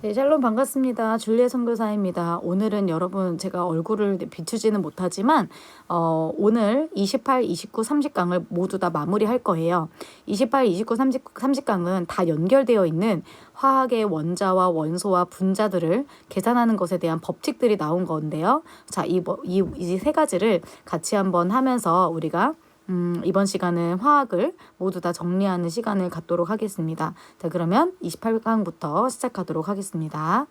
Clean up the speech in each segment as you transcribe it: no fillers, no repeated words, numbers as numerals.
네, 샬롬 반갑습니다. 줄리의 선교사입니다. 오늘은 여러분 제가 얼굴을 비추지는 못하지만 오늘 28, 29, 30강을 모두 다 마무리할 거예요. 28, 29, 30강은 다 연결되어 있는 화학의 원자와 원소와 분자들을 계산하는 것에 대한 법칙들이 나온 건데요. 자, 이 세 가지를 같이 한번 하면서 우리가 이번 시간은 화학을 모두 다 정리하는 시간을 갖도록 하겠습니다. 자, 그러면 28강부터 시작하도록 하겠습니다.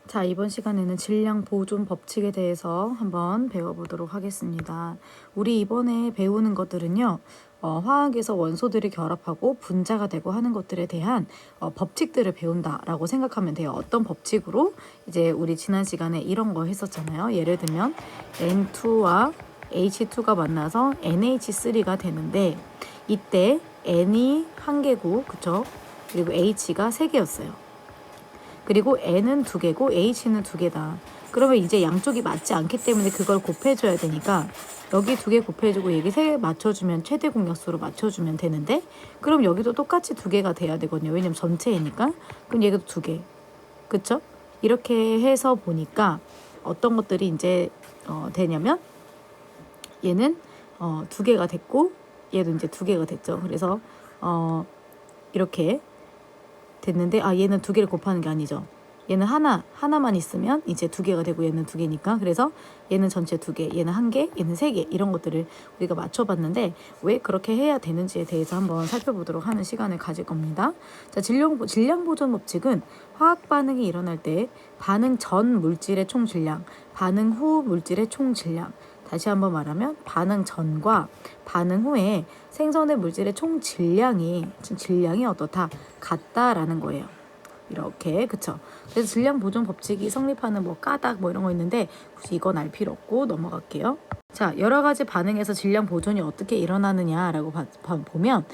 자, 이번 시간에는 질량 보존 법칙에 대해서 한번 배워보도록 하겠습니다. 우리 이번에 배우는 것들은요, 화학에서 원소들이 결합하고 분자가 되고 하는 것들에 대한 법칙들을 배운다라고 생각하면 돼요. 어떤 법칙으로? 이제 우리 지난 시간에 이런 거 했었잖아요. 예를 들면 N2와 H2가 만나서 NH3가 되는데 이때 N이 1개고 그쵸? 그리고 H가 3개였어요. 그리고 N은 2개고 H는 2개다. 그러면 이제 양쪽이 맞지 않기 때문에 그걸 곱해줘야 되니까 여기 2개 곱해주고 여기 3개 맞춰주면 최대 공약수로 맞춰주면 되는데 그럼 여기도 똑같이 2개가 돼야 되거든요. 왜냐면 전체이니까. 그럼 여기도 2개. 그쵸? 이렇게 해서 보니까 어떤 것들이 이제 되냐면 얘는 2개가 됐고 얘도 이제 2개가 됐죠. 그래서 이렇게 됐는데 얘는 2개를 곱하는 게 아니죠. 얘는 하나만 있으면 이제 2개가 되고 얘는 2개니까 그래서 얘는 전체 2개, 얘는 1개, 얘는 3개 이런 것들을 우리가 맞춰봤는데 왜 그렇게 해야 되는지에 대해서 한번 살펴보도록 하는 시간을 가질 겁니다. 자, 질량 보존 법칙은 화학 반응이 일어날 때 반응 전 물질의 총 질량, 반응 후 물질의 총 질량 다시 한번 말하면 반응 전과 반응 후에 생성된 물질의 총 질량이 어떻다? 같다라는 거예요. 이렇게 그쵸? 그래서 질량 보존 법칙이 성립하는 뭐 까닭 뭐 이런 거 있는데 굳이 이건 알 필요 없고 넘어갈게요. 자, 여러 가지 반응에서 질량 보존이 어떻게 일어나느냐라고 보면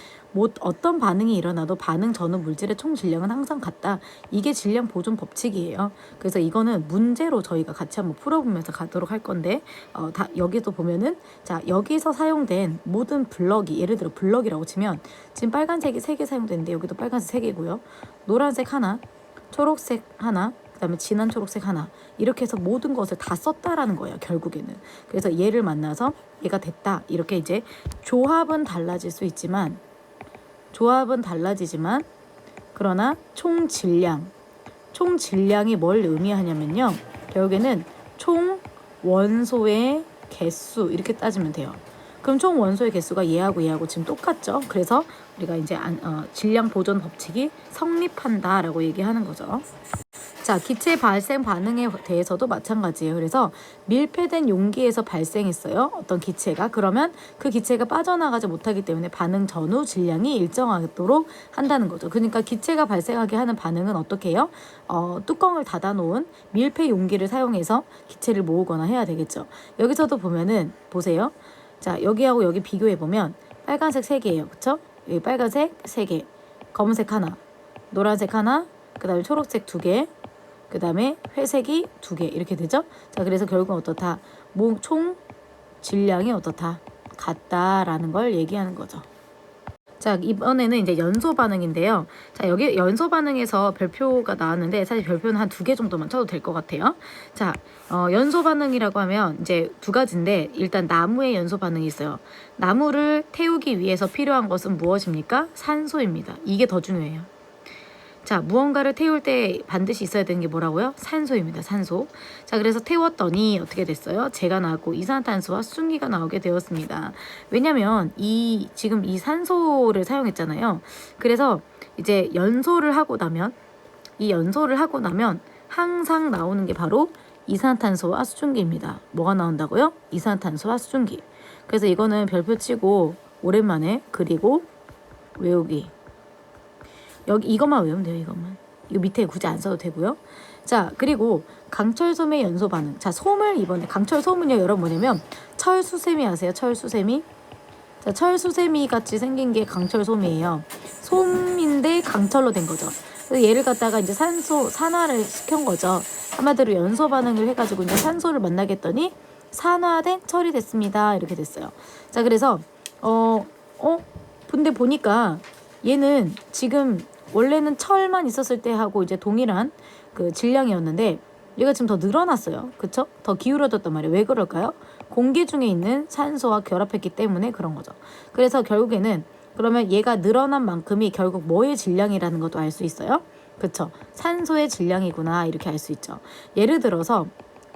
어떤 반응이 일어나도 반응 전후 물질의 총 질량은 항상 같다. 이게 질량 보존 법칙이에요. 그래서 이거는 문제로 저희가 같이 한번 풀어보면서 가도록 할 건데 여기도 보면은 자, 여기서 사용된 모든 블럭이 예를 들어 블럭이라고 치면 지금 빨간색이 3개 사용되는데 여기도 빨간색 3개고요. 노란색 하나, 초록색 하나, 그다음에 진한 초록색 하나 이렇게 해서 모든 것을 다 썼다라는 거예요. 결국에는. 그래서 얘를 만나서 얘가 됐다. 이렇게 이제 조합은 달라지지만 그러나 총 질량이 뭘 의미하냐면요. 결국에는 총 원소의 개수 이렇게 따지면 돼요. 그럼 총 원소의 개수가 얘하고 지금 똑같죠. 그래서 우리가 이제 질량 보존 법칙이 성립한다라고 얘기하는 거죠. 자, 기체 발생 반응에 대해서도 마찬가지예요. 그래서 밀폐된 용기에서 발생했어요. 어떤 기체가. 그러면 그 기체가 빠져나가지 못하기 때문에 반응 전후 질량이 일정하도록 한다는 거죠. 그러니까 기체가 발생하게 하는 반응은 어떻게 해요? 뚜껑을 닫아놓은 밀폐 용기를 사용해서 기체를 모으거나 해야 되겠죠. 여기서도 보면은 보세요. 자, 여기하고 여기 비교해보면 빨간색 3개예요. 그쵸? 여기 빨간색 3개, 검은색 하나, 노란색 하나, 그 다음에 초록색 2개, 그 다음에 회색이 2개 이렇게 되죠. 자, 그래서 결국은 어떻다? 총 질량이 어떻다? 같다라는 걸 얘기하는 거죠. 자, 이번에는 이제 연소 반응인데요. 자, 여기 연소 반응에서 별표가 나왔는데 사실 별표는 한 2개 정도만 쳐도 될 것 같아요. 자, 연소 반응이라고 하면 이제 2가지인데 일단 나무의 연소 반응이 있어요. 나무를 태우기 위해서 필요한 것은 무엇입니까? 산소입니다. 이게 더 중요해요. 자, 무언가를 태울 때 반드시 있어야 되는 게 뭐라고요? 산소입니다. 산소. 자, 그래서 태웠더니 어떻게 됐어요? 재가 나고 이산화탄소와 수증기가 나오게 되었습니다. 왜냐면 지금 이 산소를 사용했잖아요. 그래서 이제 연소를 하고 나면 항상 나오는 게 바로 이산화탄소와 수증기입니다. 뭐가 나온다고요? 이산화탄소와 수증기. 그래서 이거는 별표 치고 오랜만에 그리고 외우기. 여기 이것만 외우면 돼요. 이것만. 이거 밑에 굳이 안 써도 되고요. 자, 그리고 강철솜의 연소 반응. 자, 이번에 강철솜은요, 여러분 뭐냐면 철수세미 아세요? 철수세미. 자, 철수세미 같이 생긴 게 강철솜이에요. 솜인데 강철로 된 거죠. 그래서 얘를 갖다가 이제 산화를 시킨 거죠. 한마디로 연소 반응을 해가지고 이제 산소를 만나게 했더니 산화된 철이 됐습니다. 이렇게 됐어요. 자, 그래서 근데 보니까 얘는 지금 원래는 철만 있었을 때 하고 이제 동일한 그 질량이었는데 얘가 지금 더 늘어났어요. 그쵸? 더 기울어졌단 말이에요. 왜 그럴까요? 공기 중에 있는 산소와 결합했기 때문에 그런 거죠. 그래서 결국에는 그러면 얘가 늘어난 만큼이 결국 뭐의 질량이라는 것도 알 수 있어요. 그쵸? 산소의 질량이구나 이렇게 알 수 있죠. 예를 들어서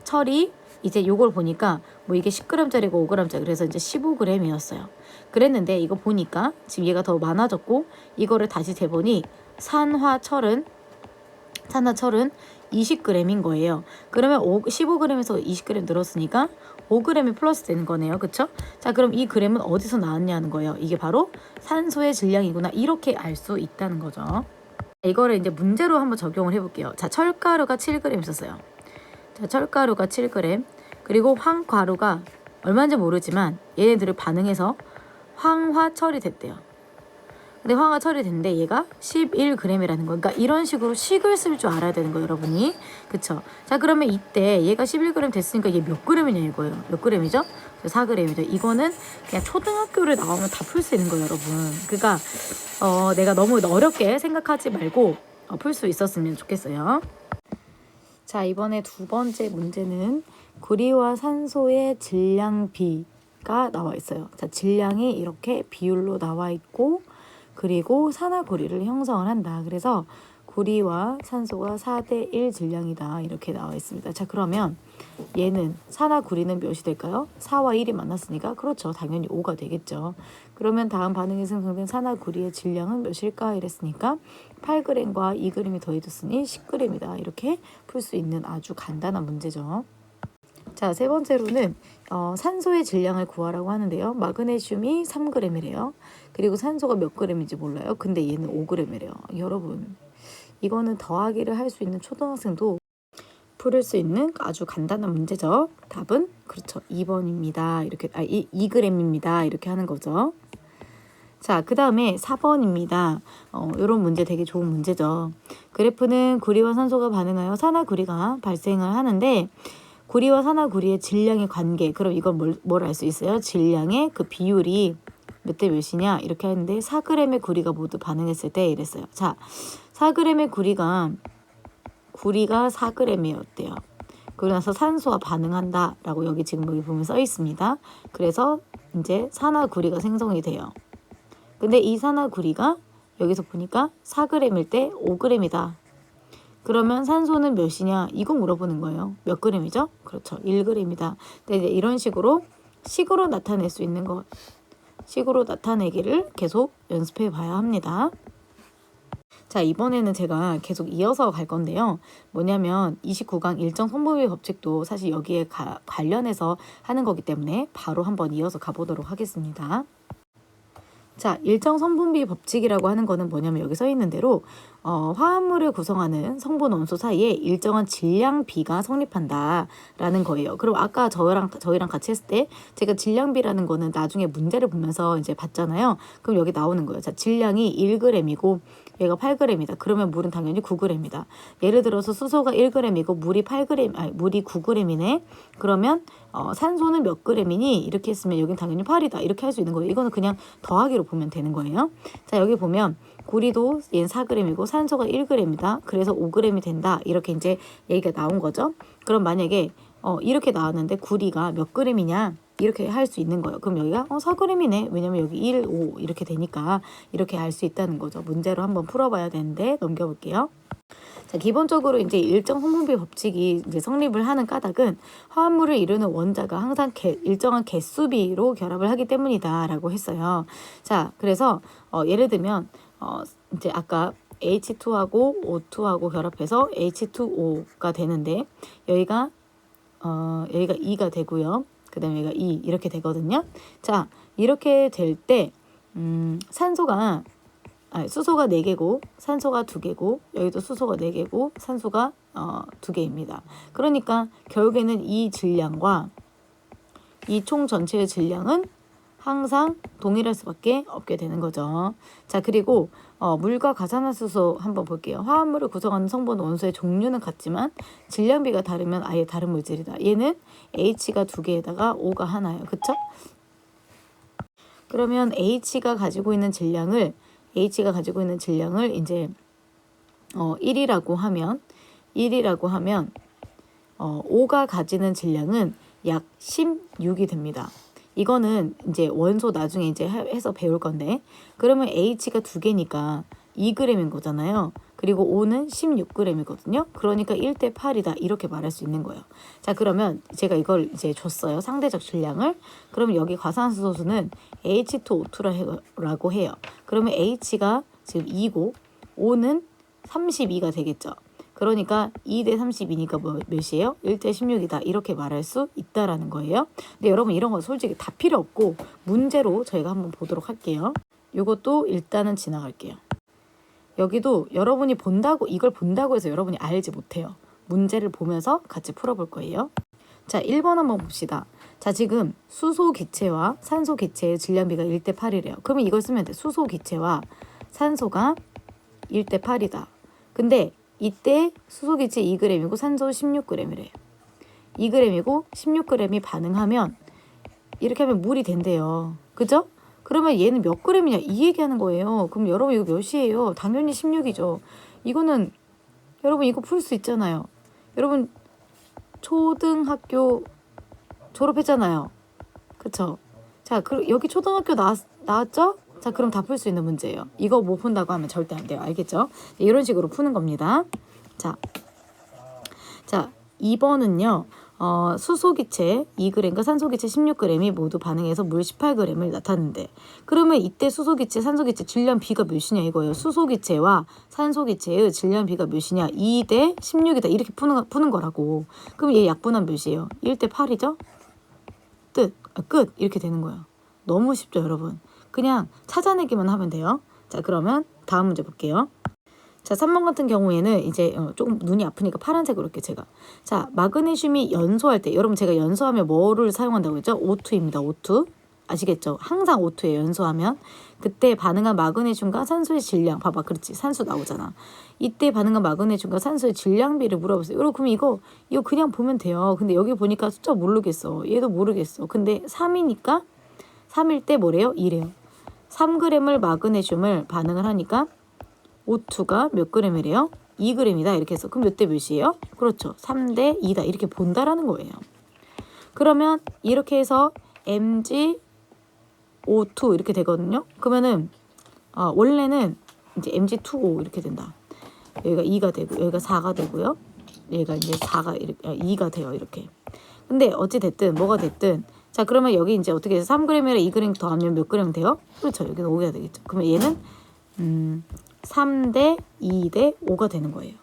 철이 이제 요걸 보니까 뭐 이게 10g짜리고 5g짜리 그래서 이제 15g이었어요. 그랬는데 이거 보니까 지금 얘가 더 많아졌고 이거를 다시 재보니 산화철은 20g인 거예요. 그러면 15g에서 20g 늘었으니까 5g이 플러스 되는 거네요. 그쵸? 자, 그럼 이 g은 어디서 나왔냐는 거예요. 이게 바로 산소의 질량이구나. 이렇게 알 수 있다는 거죠. 이거를 이제 문제로 한번 적용을 해볼게요. 자, 철가루가 7g 있었어요. 자, 철가루가 7g. 그리고 황가루가 얼마인지 모르지만 얘네들을 반응해서 황화철이 됐대요. 근데 황화 처리됐는데 얘가 11g이라는 거. 그러니까 이런 식으로 식을 쓸 줄 알아야 되는 거예요, 여러분이. 그쵸? 자, 그러면 이때 얘가 11g 됐으니까 얘 몇 g이냐 이거예요. 몇 g이죠? 4g이죠. 이거는 그냥 초등학교를 나오면 다 풀 수 있는 거예요, 여러분. 그러니까 내가 너무 어렵게 생각하지 말고 풀 수 있었으면 좋겠어요. 자, 이번에 두 번째 문제는 구리와 산소의 질량비가 나와 있어요. 자, 질량이 이렇게 비율로 나와 있고 그리고 산화구리를 형성을 한다. 그래서 구리와 산소가 4대1 질량이다. 이렇게 나와 있습니다. 자, 그러면 얘는 산화구리는 몇이 될까요? 4와 1이 만났으니까 그렇죠. 당연히 5가 되겠죠. 그러면 다음 반응에 생성된 산화구리의 질량은 몇일까? 이랬으니까 8g과 2g이 더해졌으니 10g이다. 이렇게 풀 수 있는 아주 간단한 문제죠. 자, 세 번째로는 산소의 질량을 구하라고 하는데요. 마그네슘이 3g이래요. 그리고 산소가 몇 g인지 몰라요. 근데 얘는 5g이래요. 여러분, 이거는 더하기를 할 수 있는 초등학생도 풀을 수 있는 아주 간단한 문제죠. 답은 그렇죠. 2번입니다. 이렇게 2g입니다. 이렇게 하는 거죠. 자, 그 다음에 4번입니다. 이런 문제 되게 좋은 문제죠. 그래프는 구리와 산소가 반응하여 산화구리가 발생을 하는데 구리와 산화구리의 질량의 관계. 그럼 이건 뭘 알 수 있어요? 질량의 그 비율이 몇 대 몇이냐? 이렇게 하는데 4g의 구리가 모두 반응했을 때 이랬어요. 자, 4g의 구리가 4g이었대요. 그러고 나서 산소와 반응한다라고 여기 보면 써 있습니다. 그래서 이제 산화구리가 생성이 돼요. 근데 이 산화구리가 여기서 보니까 4g일 때 5g이다. 그러면 산소는 몇이냐? 이거 물어보는 거예요. 몇 g이죠? 그렇죠. 1g이다. 근데 이제 이런 식으로 식으로 나타낼 수 있는 것, 식으로 나타내기를 계속 연습해 봐야 합니다. 자, 이번에는 제가 계속 이어서 갈 건데요. 뭐냐면 29강 일정 성분비 법칙도 사실 여기에 관련해서 하는 거기 때문에 바로 한번 이어서 가보도록 하겠습니다. 자, 일정 성분비 법칙이라고 하는 거는 뭐냐면 여기 써 있는 대로 화합물을 구성하는 성분 원소 사이에 일정한 질량비가 성립한다라는 거예요. 그럼 아까 저희랑 같이 했을 때 제가 질량비라는 거는 나중에 문제를 보면서 이제 봤잖아요. 그럼 여기 나오는 거예요. 자, 질량이 1g이고 얘가 8g이다. 그러면 물은 당연히 9g이다. 예를 들어서 수소가 1g이고 물이 9g이네. 그러면 산소는 몇 g이니? 이렇게 했으면 여긴 당연히 8이다. 이렇게 할 수 있는 거예요. 이거는 그냥 더하기로 보면 되는 거예요. 자, 여기 보면 구리도 얘는 4g이고 산소가 1g이다. 그래서 5g이 된다. 이렇게 이제 얘기가 나온 거죠. 그럼 만약에 이렇게 나왔는데 구리가 몇 g이냐? 이렇게 할 수 있는 거예요. 그럼 여기가 4g이네. 왜냐면 여기 1, 5 이렇게 되니까 이렇게 알 수 있다는 거죠. 문제로 한번 풀어봐야 되는데 넘겨볼게요. 자, 기본적으로 이제 일정 성분비 법칙이 이제 성립을 하는 까닭은 화합물을 이루는 원자가 항상 일정한 개수비로 결합을 하기 때문이다라고 했어요. 자, 그래서 예를 들면 이제 아까 H2하고 O2하고 결합해서 H2O가 되는데 여기가 2가 되고요. 그 다음에 여기가 2 이렇게 되거든요. 자, 이렇게 될 때 수소가 4개고 산소가 2개고 여기도 수소가 4개고 산소가 2개입니다. 그러니까 결국에는 이 질량과 이 총 전체의 질량은 항상 동일할 수밖에 없게 되는 거죠. 자, 그리고 물과 가산화수소 한번 볼게요. 화합물을 구성하는 성분 원소의 종류는 같지만 질량비가 다르면 아예 다른 물질이다. 얘는 H가 2개에다가 O가 하나예요. 그쵸? 그러면 H가 가지고 있는 질량을 이제 1이라고 하면 5가 가지는 질량은 약 16이 됩니다. 이거는 이제 원소 나중에 이제 해서 배울 건데, 그러면 H가 2개니까 2g인 거잖아요. 그리고 O는 16g이거든요. 그러니까 1대 8이다. 이렇게 말할 수 있는 거예요. 자, 그러면 제가 이걸 이제 줬어요. 상대적 질량을. 그러면 여기 과산화수소수는 H2O2라고 해요. 그러면 H가 지금 2고 O는 32가 되겠죠. 그러니까 2대 32니까 몇이에요? 1대 16이다. 이렇게 말할 수 있다라는 거예요. 근데 여러분 이런 거 솔직히 다 필요 없고 문제로 저희가 한번 보도록 할게요. 이것도 일단은 지나갈게요. 여기도 여러분이 이걸 본다고 해서 여러분이 알지 못해요. 문제를 보면서 같이 풀어볼 거예요. 자, 1번 한번 봅시다. 자, 지금 수소 기체와 산소 기체의 질량비가 1대 8이래요. 그러면 이걸 쓰면 돼. 수소 기체와 산소가 1대 8이다. 근데 이때 수소 기체 2g이고 산소 16g이래요. 2g이고 16g이 반응하면 이렇게 하면 물이 된대요. 그죠? 그러면 얘는 몇 g이냐 이 얘기하는 거예요. 그럼 여러분 이거 몇이에요? 당연히 16이죠. 이거는 여러분 이거 풀 수 있잖아요. 여러분 초등학교 졸업했잖아요. 그쵸? 자, 여기 초등학교 나왔죠? 자, 그럼 다 풀 수 있는 문제예요. 이거 못 푼다고 하면 절대 안 돼요. 알겠죠? 이런 식으로 푸는 겁니다. 자, 2번은요. 수소기체 2g과 산소기체 16g이 모두 반응해서 물 18g을 나타낸대. 그러면 이때 수소기체, 산소기체 질량비가 몇이냐 이거예요. 수소기체와 산소기체의 질량비가 몇이냐 2대 16이다. 이렇게 푸는 거라고. 그럼 얘 약분한 몇이에요? 1대 8이죠? 끝. 이렇게 되는 거예요. 너무 쉽죠, 여러분. 그냥 찾아내기만 하면 돼요. 자, 그러면 다음 문제 볼게요. 자, 3번 같은 경우에는 이제 조금 눈이 아프니까 파란색으로 이렇게 제가. 자, 마그네슘이 연소할 때, 여러분 제가 연소하면 뭐를 사용한다고 했죠? O2입니다. O2. 아시겠죠? 항상 O2에 연소하면 그때 반응한 마그네슘과 산소의 질량. 봐봐, 그렇지. 산소 나오잖아. 이때 반응한 마그네슘과 산소의 질량비를 물어보세요. 여러분 그럼 이거 그냥 보면 돼요. 근데 여기 보니까 숫자 모르겠어. 얘도 모르겠어. 근데 3이니까 3일 때 뭐래요? 2래요. 3g을 마그네슘을 반응을 하니까 O2가 몇 g이래요? 2g이다. 이렇게 해서 그럼 몇 대 몇이에요? 그렇죠. 3대 2다. 이렇게 본다라는 거예요. 그러면 이렇게 해서 MgO2 이렇게 되거든요. 그러면은 원래는 이제 Mg2O 이렇게 된다. 여기가 2가 되고 여기가 4가 되고요. 여기가 이제 4가 이렇게 2가 돼요. 이렇게. 근데 어찌 됐든 뭐가 됐든 자, 그러면 여기 이제 어떻게 해서 3g이랑 2g 더하면 몇 g 돼요? 그렇죠. 여기는 5가 되겠죠. 그러면 얘는 3대 2대 5가 되는 거예요.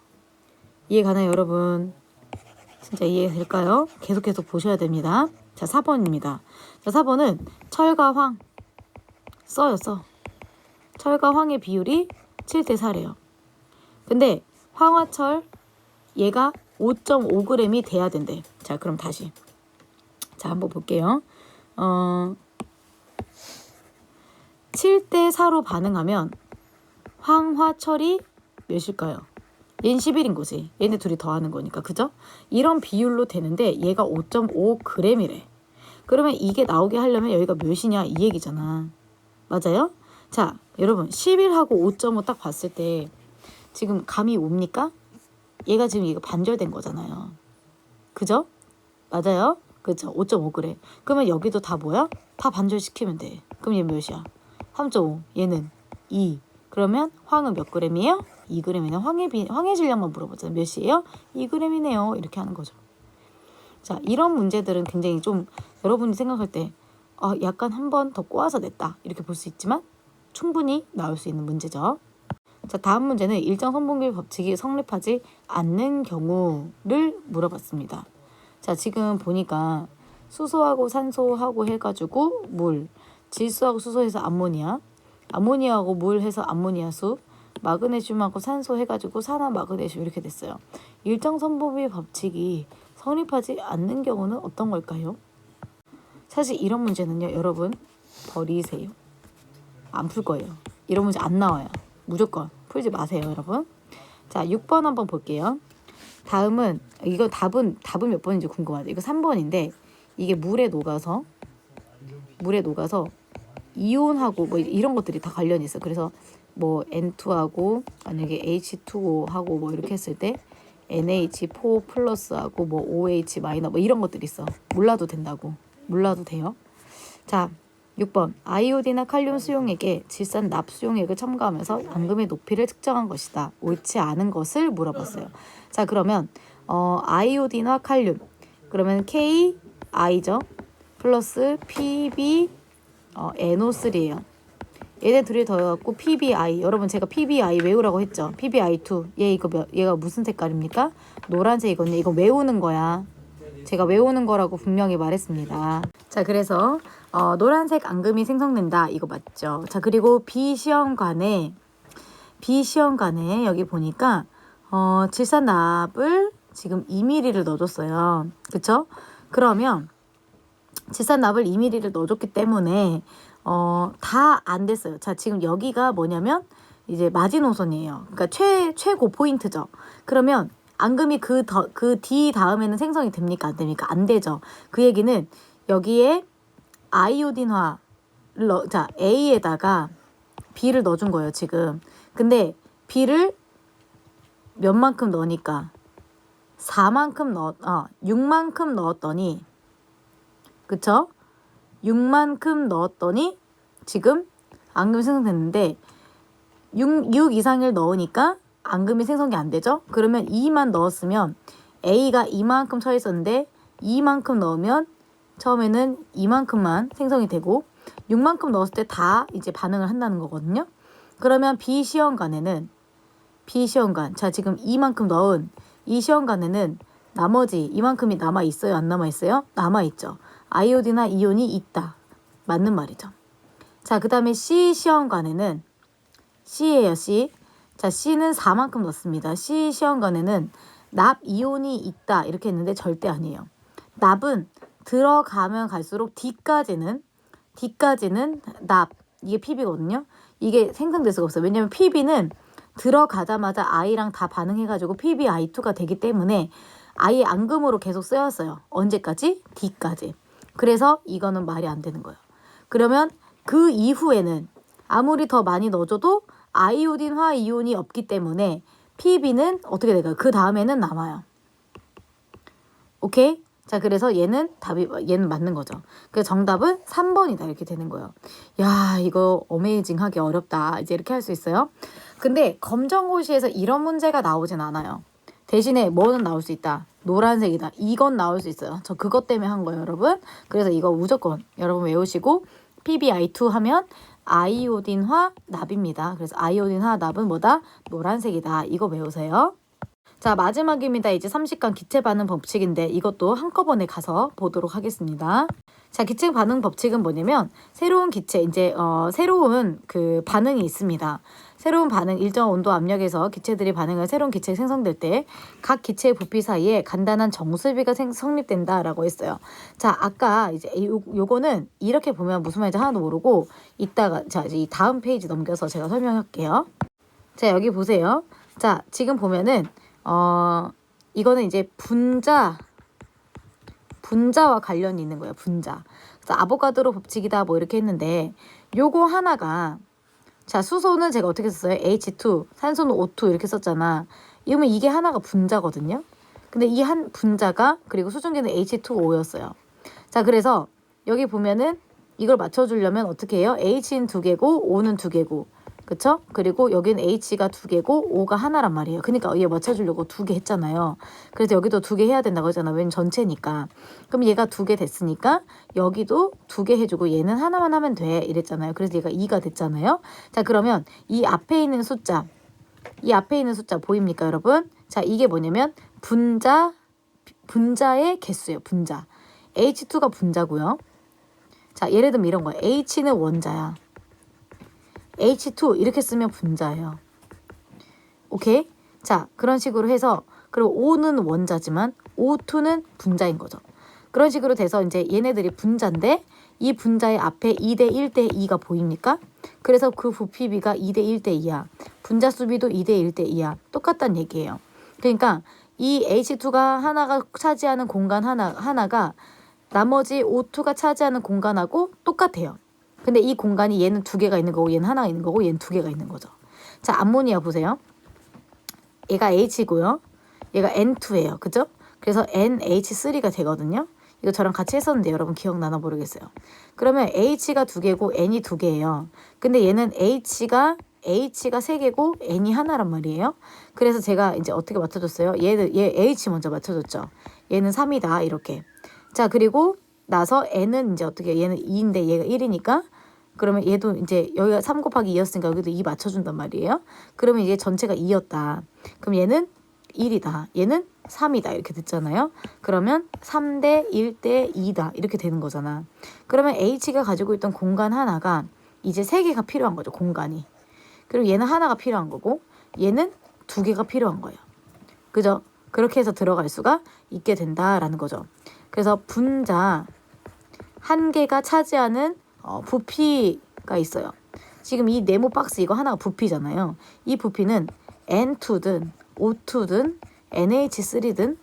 이해 가나요, 여러분? 진짜 이해될까요? 계속해서 보셔야 됩니다. 자, 4번입니다. 자, 4번은 철과 황 써. 철과 황의 비율이 7대 4래요. 근데 황화철 얘가 5.5g이 돼야 된대. 자, 그럼 다시. 자, 한번 볼게요. 7대 4로 반응하면 황화철이 몇일까요? 얘는 11인 거지. 얘네 둘이 더하는 거니까. 그죠? 이런 비율로 되는데 얘가 5.5g이래. 그러면 이게 나오게 하려면 여기가 몇이냐 이 얘기잖아. 맞아요? 자, 여러분 11하고 5.5 딱 봤을 때 지금 감이 옵니까? 얘가 지금 이거 반절된 거잖아요. 그죠? 맞아요? 그죠? 5.5g. 그러면 여기도 다 뭐야? 다 반절시키면 돼. 그럼 얘 몇이야? 3.5. 얘는 2. 그러면 황은 몇 g이에요? 2g이네. 황의 질량만 물어보잖아요. 몇이에요? 2g이네요. 이렇게 하는 거죠. 자, 이런 문제들은 굉장히 좀 여러분이 생각할 때 약간 한 번 더 꼬아서 냈다. 이렇게 볼 수 있지만 충분히 나올 수 있는 문제죠. 자, 다음 문제는 일정 선분비 법칙이 성립하지 않는 경우를 물어봤습니다. 자, 지금 보니까 수소하고 산소하고 해가지고 물, 질소하고 수소해서 아모니아하고 물 해서 암모니아수, 마그네슘하고 산소 해가지고 산화 마그네슘 이렇게 됐어요. 일정 선분비 법칙이 성립하지 않는 경우는 어떤 걸까요? 사실 이런 문제는요, 여러분 버리세요. 안 풀 거예요. 이런 문제 안 나와요. 무조건 풀지 마세요, 여러분. 자, 6번 한번 볼게요. 다음은 이거 답은 몇 번인지 궁금하죠. 이거 3번인데 이게 물에 녹아서 이온하고 뭐 이런 것들이 다 관련이 있어. 그래서 뭐 N2하고 만약에 H2O하고 뭐 이렇게 했을 때 NH4 플러스하고 뭐 OH 마이너 뭐 이런 것들이 있어. 몰라도 된다고. 몰라도 돼요. 자, 6번. 아이오딘이나 칼륨 수용액에 질산 납 수용액을 첨가하면서 앙금의 높이를 측정한 것이다. 옳지 않은 것을 물어봤어요. 자, 그러면 아이오딘과 칼륨. 그러면 KI죠. 플러스 PB NO3예요. 얘네 둘이 더해갖고 PBI. 여러분 제가 PBI 외우라고 했죠. PBI2. 얘가 무슨 색깔입니까? 노란색이거든요. 이거 외우는 거야. 제가 외우는 거라고 분명히 말했습니다. 자, 그래서 노란색 앙금이 생성된다. 이거 맞죠? 자, 그리고 비시험관에 여기 보니까 질산납을 지금 2ml를 넣어줬어요. 그쵸? 그러면 질산납을 2ml를 넣어줬기 때문에 다 안 됐어요. 자, 지금 여기가 뭐냐면 이제 마지노선이에요. 그러니까 최고 포인트죠. 그러면 앙금이 그 D 다음에는 생성이 됩니까? 안 됩니까? 안 되죠. 그 얘기는 여기에 아이오딘화 자, A에다가 B를 넣어준 거예요, 지금. 근데 B를 몇만큼 넣으니까 6만큼 넣었더니 그쵸? 6만큼 넣었더니 지금 앙금이 생성됐는데 6 이상을 넣으니까 앙금이 생성이 안 되죠? 그러면 2만 넣었으면 A가 이만큼 쳐 있었는데 2만큼 넣으면 처음에는 이만큼만 생성이 되고 6만큼 넣었을 때 다 이제 반응을 한다는 거거든요. 그러면 비시험관에는 자, 지금 이만큼 넣은 이 시험관에는 나머지 이만큼이 남아 있어요? 안 남아 있어요? 남아 있죠. 아이오딘이나 이온이 있다. 맞는 말이죠. 자, 그 다음에 C 시험관에는 C예요, C. 자, C는 4만큼 넣습니다. C 시험관에는 납 이온이 있다. 이렇게 했는데 절대 아니에요. 납은 들어가면 갈수록 D까지는 납. 이게 PB거든요. 이게 생성될 수가 없어요. 왜냐면 PB는 들어가자마자 I랑 다 반응해가지고 PBI2가 되기 때문에 아예 앙금으로 계속 쓰였어요. 언제까지? D까지. 그래서 이거는 말이 안 되는 거예요. 그러면 그 이후에는 아무리 더 많이 넣어줘도 아이오딘 화이온이 없기 때문에 PB는 어떻게 될까요? 그 다음에는 남아요. 오케이? 자, 그래서 얘는 맞는 거죠. 그래서 정답은 3번이다. 이렇게 되는 거예요. 야, 이거 어메이징하게 어렵다. 이제 이렇게 할 수 있어요. 근데 검정고시에서 이런 문제가 나오진 않아요. 대신에 뭐는 나올 수 있다. 노란색이다. 이건 나올 수 있어요. 저 그것 때문에 한 거예요, 여러분. 그래서 이거 무조건 여러분 외우시고 PBI2 하면 아이오딘화 납입니다. 그래서 아이오딘화 납은 뭐다? 노란색이다. 이거 외우세요. 자, 마지막입니다. 이제 30강 기체 반응 법칙인데 이것도 한꺼번에 가서 보도록 하겠습니다. 자, 기체 반응 법칙은 뭐냐면 새로운 기체, 이제 새로운 그 반응이 있습니다. 새로운 반응, 일정 온도 압력에서 기체들이 반응을 새로운 기체가 생성될 때 각 기체의 부피 사이에 간단한 정수비가 성립된다라고 했어요. 자, 아까 이제 요거는 이렇게 보면 무슨 말인지 하나도 모르고 이따가 자, 이제 이 다음 페이지 넘겨서 제가 설명할게요. 자, 여기 보세요. 자, 지금 보면은 이거는 이제 분자와 관련이 있는 거예요. 분자. 그래서 아보가드로 법칙이다 뭐 이렇게 했는데 요거 하나가 자, 수소는 제가 어떻게 썼어요? H2, 산소는 O2 이렇게 썼잖아. 이러면 이게 하나가 분자거든요. 근데 이 한 분자가 그리고 수증기는 H2O였어요. 자, 그래서 여기 보면은 이걸 맞춰주려면 어떻게 해요? H는 2개고 O는 2개고 그쵸? 그리고 여기는 H가 2개고 O가 하나란 말이에요. 그러니까 얘 맞춰주려고 2개 했잖아요. 그래서 여기도 2개 해야 된다고 했잖아. 왠 전체니까. 그럼 얘가 2개 됐으니까 여기도 2개 해주고 얘는 하나만 하면 돼. 이랬잖아요. 그래서 얘가 2가 됐잖아요. 자, 그러면 이 앞에 있는 숫자 보입니까, 여러분? 자, 이게 뭐냐면 분자의 개수예요. 분자. H2가 분자고요. 자, 예를 들면 이런 거야. H는 원자야. H2 이렇게 쓰면 분자예요. 오케이? 자, 그런 식으로 해서 그리고 O는 원자지만 O2는 분자인 거죠. 그런 식으로 돼서 이제 얘네들이 분자인데 이 분자의 앞에 2대 1대 2가 보입니까? 그래서 그 부피비가 2대 1대 2야. 분자 수비도 2대 1대 2야. 똑같다는 얘기예요. 그러니까 이 H2가 하나가 차지하는 공간 하나가 나머지 O2가 차지하는 공간하고 똑같아요. 근데 이 공간이 얘는 2개가 있는 거고 얘는 하나가 있는 거고 얘는 2개가 있는 거죠. 자, 암모니아 보세요. 얘가 H고요. 얘가 N2예요. 그죠? 그래서 NH3가 되거든요. 이거 저랑 같이 했었는데 여러분 기억나나 모르겠어요. 그러면 H가 2개고 N이 2개예요. 근데 얘는 H가 3개고 N이 하나란 말이에요. 그래서 제가 이제 어떻게 맞춰줬어요? 얘 H 먼저 맞춰줬죠. 얘는 3이다 이렇게. 자, 그리고 나서 N은 이제 어떻게, 얘는 2인데 얘가 1이니까 그러면 얘도 이제 여기가 3 곱하기 2였으니까 여기도 2 맞춰준단 말이에요. 그러면 이제 전체가 2였다. 그럼 얘는 1이다. 얘는 3이다. 이렇게 됐잖아요. 그러면 3대 1대 2다. 이렇게 되는 거잖아. 그러면 H가 가지고 있던 공간 하나가 이제 3개가 필요한 거죠. 공간이. 그리고 얘는 하나가 필요한 거고 얘는 2개가 필요한 거예요. 그죠? 그렇게 해서 들어갈 수가 있게 된다라는 거죠. 그래서 분자 한 개가 차지하는 부피가 있어요. 지금 이 네모 박스 이거 하나가 부피잖아요. 이 부피는 N2든 O2든 NH3든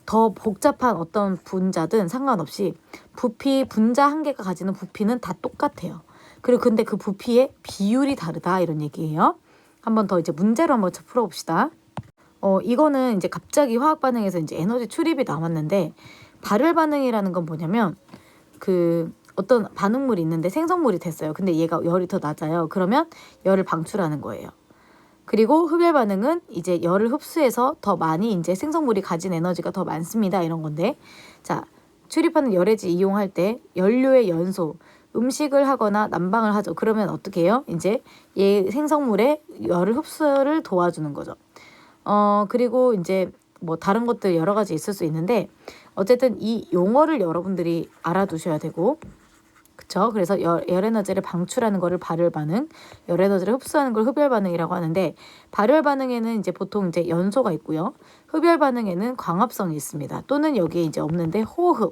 더 복잡한 어떤 분자든 상관없이 부피 분자 한 개가 가지는 부피는 다 똑같아요. 그리고 근데 그 부피의 비율이 다르다 이런 얘기예요. 한번 더 이제 문제로 한번 풀어봅시다. 이거는 이제 갑자기 화학 반응에서 이제 에너지 출입이 나왔는데 발열 반응이라는 건 뭐냐면 그 어떤 반응물이 있는데 생성물이 됐어요. 근데 얘가 열이 더 낮아요. 그러면 열을 방출하는 거예요. 그리고 흡열 반응은 이제 열을 흡수해서 더 많이 이제 생성물이 가진 에너지가 더 많습니다. 이런 건데, 자, 출입하는 열에지 이용할 때 연료의 연소, 음식을 하거나 난방을 하죠. 그러면 어떻게 해요? 이제 얘 생성물의 열을 흡수를 도와주는 거죠. 그리고 이제 뭐 다른 것들 여러 가지 있을 수 있는데 어쨌든 이 용어를 여러분들이 알아두셔야 되고, 그쵸? 그래서 열 에너지를 방출하는 거를 발열 반응, 열 에너지를 흡수하는 걸 흡열 반응이라고 하는데, 발열 반응에는 이제 보통 이제 연소가 있고요. 흡열 반응에는 광합성이 있습니다. 또는 여기에 이제 없는데 호흡.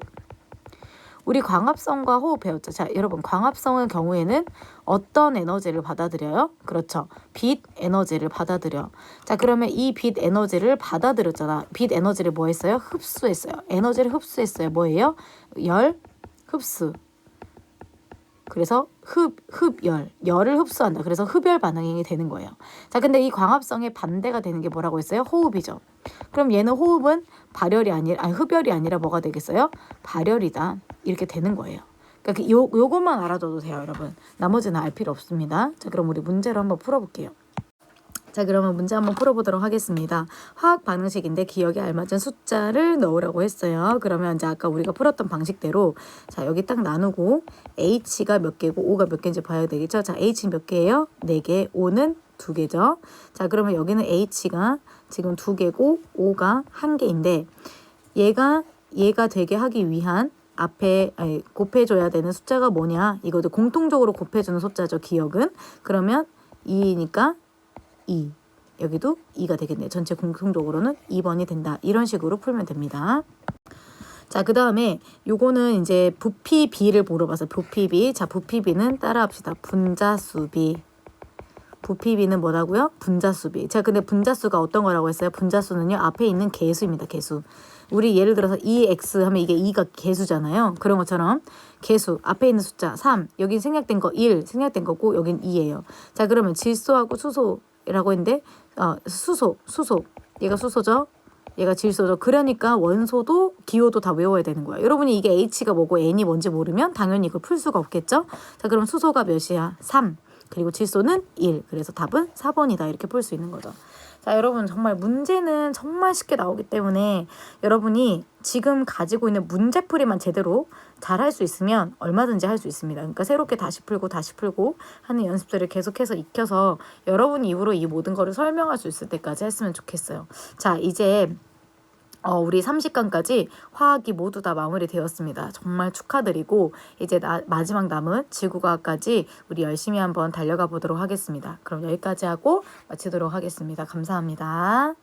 우리 광합성과 호흡 배웠죠. 자, 여러분 광합성의 경우에는 어떤 에너지를 받아들여요? 그렇죠. 빛 에너지를 받아들여. 자, 그러면 이 빛 에너지를 받아들였잖아. 빛 에너지를 뭐 했어요? 흡수했어요. 에너지를 흡수했어요. 뭐예요? 열, 흡수. 그래서 열을 흡수한다. 그래서 흡열 반응이 되는 거예요. 자, 근데 이 광합성의 반대가 되는 게 뭐라고 했어요? 호흡이죠. 그럼 얘는 호흡은 흡열이 아니라 뭐가 되겠어요? 발열이다. 이렇게 되는 거예요. 그러니까 요것만 알아둬도 돼요, 여러분. 나머지는 알 필요 없습니다. 자, 그럼 우리 문제로 한번 풀어볼게요. 자, 그러면 문제 한번 풀어보도록 하겠습니다. 화학 반응식인데 기억에 알맞은 숫자를 넣으라고 했어요. 그러면 이제 아까 우리가 풀었던 방식대로 자, 여기 딱 나누고 H가 몇 개고 O가 몇 개인지 봐야 되겠죠. 자, H는 몇 개예요? 4개, O는 2개죠. 자, 그러면 여기는 H가 지금 2개고 O가 1개인데 얘가 되게 하기 위한 앞에 곱해줘야 되는 숫자가 뭐냐? 이것도 공통적으로 곱해주는 숫자죠. 기억은. 그러면 2니까 2. 여기도 2가 되겠네요. 전체 공통적으로는 2번이 된다. 이런 식으로 풀면 됩니다. 자, 그 다음에 요거는 이제 부피 비를 물어봐서 부피 비. 자, 부피 비는 따라합시다. 분자수 비. 부피 비는 뭐라고요? 분자수 비. 자, 근데 분자수가 어떤 거라고 했어요? 분자수는요, 앞에 있는 개수입니다. 개수. 우리 예를 들어서 2x 하면 이게 2가 개수잖아요. 그런 것처럼 개수, 앞에 있는 숫자 3, 여기 생략된 거 1, 생략된 거고 여긴 2예요. 자, 그러면 질소하고 수소라고 했는데 수소, 얘가 수소죠? 얘가 질소죠. 그러니까 원소도 기호도 다 외워야 되는 거야. 여러분이 이게 H가 뭐고 N이 뭔지 모르면 당연히 이걸 풀 수가 없겠죠? 자, 그럼 수소가 몇이야? 3. 그리고 질소는 1. 그래서 답은 4번이다. 이렇게 풀 수 있는 거죠. 자, 여러분 정말 문제는 정말 쉽게 나오기 때문에 여러분이 지금 가지고 있는 문제풀이만 제대로 잘 할 수 있으면 얼마든지 할 수 있습니다. 그러니까 새롭게 다시 풀고 하는 연습들을 계속해서 익혀서 여러분 입으로 이 모든 거를 설명할 수 있을 때까지 했으면 좋겠어요. 자, 이제 우리 30강까지 화학이 모두 다 마무리되었습니다. 정말 축하드리고 이제 마지막 남은 지구과학까지 우리 열심히 한번 달려가 보도록 하겠습니다. 그럼 여기까지 하고 마치도록 하겠습니다. 감사합니다.